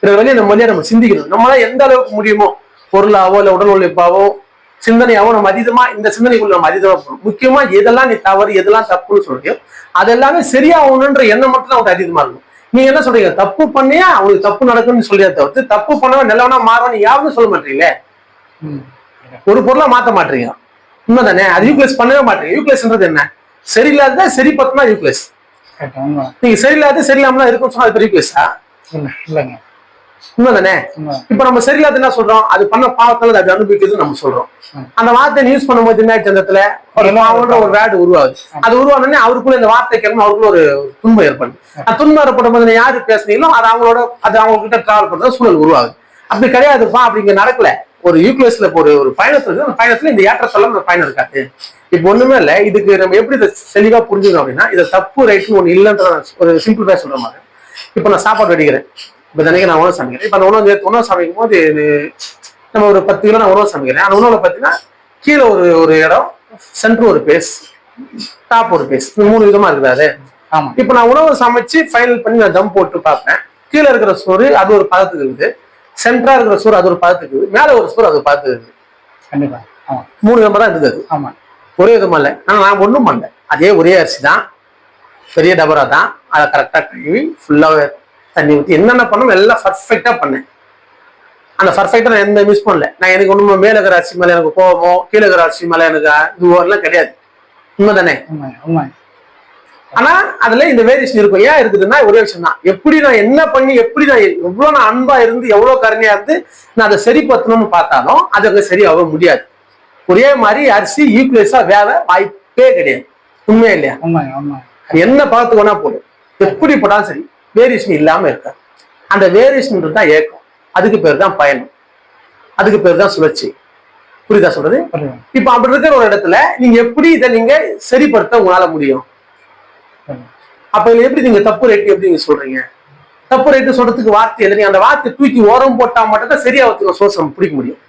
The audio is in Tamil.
வழியை நம்ம வழியா நம்ம சிந்திக்கணும். நம்மளால எந்த அளவுக்கு முடியுமோ பொருளாவோ இல்ல உடல் உழைப்பாவோ சிந்தனையாவோ நம்ம அதீதமா இந்த சிந்தனைக்குள்ள நம்ம அதீதமா போகணும். முக்கியமா எதெல்லாம் நீ தவறு எதெல்லாம் தப்புன்னு சொல்றியோ அதெல்லாமே சரியாகணுன்ற எண்ணம் மட்டும் தான் அவங்களுக்கு அதீதமா இருக்கும். நீங்க என்ன சொல்றீங்க, தப்பு பண்ணியா அவங்களுக்கு தப்பு நடக்கும்னு சொல்லியா தவிர்த்து தப்பு பண்ணவன் நல்லவனா மாறுவான்னு யாருன்னு சொல்ல மாட்டீங்களே. ஒரு பொருளா மாத்த மாட்டீங்க, உண்மைதானே? அது யூக்ளேஸ் பண்ணவே மாட்டீங்க. யூக்ளேஸ்ன்றது என்ன? சரியில்லாத சரி பத்தினா யூக்ளேஸ். நீங்க சரியில்லாத சரியில்லாம இருக்கும்னு சொன்னா அது யூக்ளேஸா? இல்லைங்க, உண்மைதானே? இப்ப நம்ம சரியில்லாத என்ன சொல்றோம், அது பண்ண பாவத்தால அது அனுபவிக்குதுன்னு நம்ம சொல்றோம். அந்த வார்த்தை யூஸ் பண்ணும்போது என்ன சந்தத்துல ஒரு வேர்டு உருவாகுது. அது உருவானே அவருக்குள்ள இந்த வார்த்தை கேட்கணும், அவருக்குள்ள ஒரு துன்பம் ஏற்படுது. அந்த துன்பம் ஏற்படும் போது யாரு பேசுனீங்களோ அது அவங்களோட அது அவங்க கிட்ட டிராவல் பண்றது சூழல் உருவாகுது. அப்படி கிடையாதுப்பா, அப்படிங்க நடக்கல. ஒரு யூக்ளேஸ்ல ஒரு பயணம் இருக்கு, அந்த பயணத்துல இந்த ஏற்றத்தெல்லாம் அந்த பயணம் இருக்காது. இப்ப ஒண்ணுமே இல்ல. இதுக்கு நம்ம எப்படி இதை தெளிவா புரிஞ்சுக்கணும் அப்படின்னா, இதை தப்பு ரைட்னு ஒண்ணு இல்லைன்ற ஒரு சிம்பிள் சொல்ற மாதிரி. இப்ப நான் சாப்பாடு வெடிக்கிறேன், இப்ப தினைக்கு நான் உணவு சமைக்கிறேன். இப்ப அந்த உணவு சமைக்கும் போது நம்ம ஒரு 10 கிலோ நான் உணவு சமைக்கிறேன். அந்த உணவுல பாத்தீங்கன்னா கீழே ஒரு இடம், சென்டர் ஒரு பேஸ், டாப் ஒரு பேஸ், 3 விதமா இருக்குது. இப்ப நான் உணவு சமைச்சு ஃபைனல் பண்ணி நான் தம் போட்டு பார்ப்பேன். கீழே இருக்கிற சோறு அது ஒரு பதத்துக்கு இருக்குது, சென்டரா இருக்கிற சோறு அது ஒரு பதத்துக்கு இருக்குது, மேல ஒரு சோறு அது ஒரு பதத்துக்கு இருக்குது. கண்டிப்பா 3 விதமா தான் இருக்குது. ஆமா, ஒரே விதமா இல்லை. ஆனா நான் ஒண்ணும் பண்ணல, அதே ஒரே அரிசி தான், பெரிய டபரா தான். அதை கரெக்டா கழுவி ஃபுல்லாவே தண்ணி ஊற்றி என்னென்ன பண்ணணும் எல்லாம் பர்ஃபெக்டா பண்ணேன். அந்த பர்ஃபெக்டா நான் எந்த மிஸ் பண்ணல. நான் எனக்கு ஒண்ணுமே மேல இருக்கிற அரிசி மேல எனக்கு கோபமோ கீழே இருக்கிற அரிசி மேல எனக்கு இதுவெல்லாம் கிடையாது. உண்மைதானே? ஆனா அதுல இந்த வேரியேஷன் இருக்கும். ஏன் இருக்குதுன்னா ஒரே விஷயம் தான், எப்படி நான் என்ன பண்ணி எப்படி நான் எவ்வளவு நான் அன்பா இருந்து எவ்வளவு கருணையா இருந்து நான் அதை சரி பத்தணும்னு பார்த்தாலும் அது அங்க சரியாக முடியாது. ஒரே மாதிரி அரிசி ஈக்குவலேஸா வேற வாய்ப்பே கிடையாது. உண்மையா இல்லையா? என்ன பார்த்து வேணா போடும், எப்படி போட்டாலும் சரி வேரியேஷன் இல்லாம இருக்காது. அந்த வேரியேஷன் தான் ஏக்கம், அதுக்கு பேர் தான் பயணம், அதுக்கு பேர் தான் சுழற்சி. புரியுதா சொல்றது? இப்ப அப்படி இருக்கிற ஒரு இடத்துல நீங்க எப்படி இதை நீங்க சரிப்படுத்த உங்களால முடியும்? அப்ப இதுல எப்படி நீங்க தப்பு ரேட்டு எப்படி நீங்க சொல்றீங்க? தப்பு ரேட்டு சொல்றதுக்கு வார்த்தை எதிரி, அந்த வார்த்தை தூக்கி ஓரம் போட்டா மட்டும் தான் சரியா சோசம் பிடிக்க முடியும்.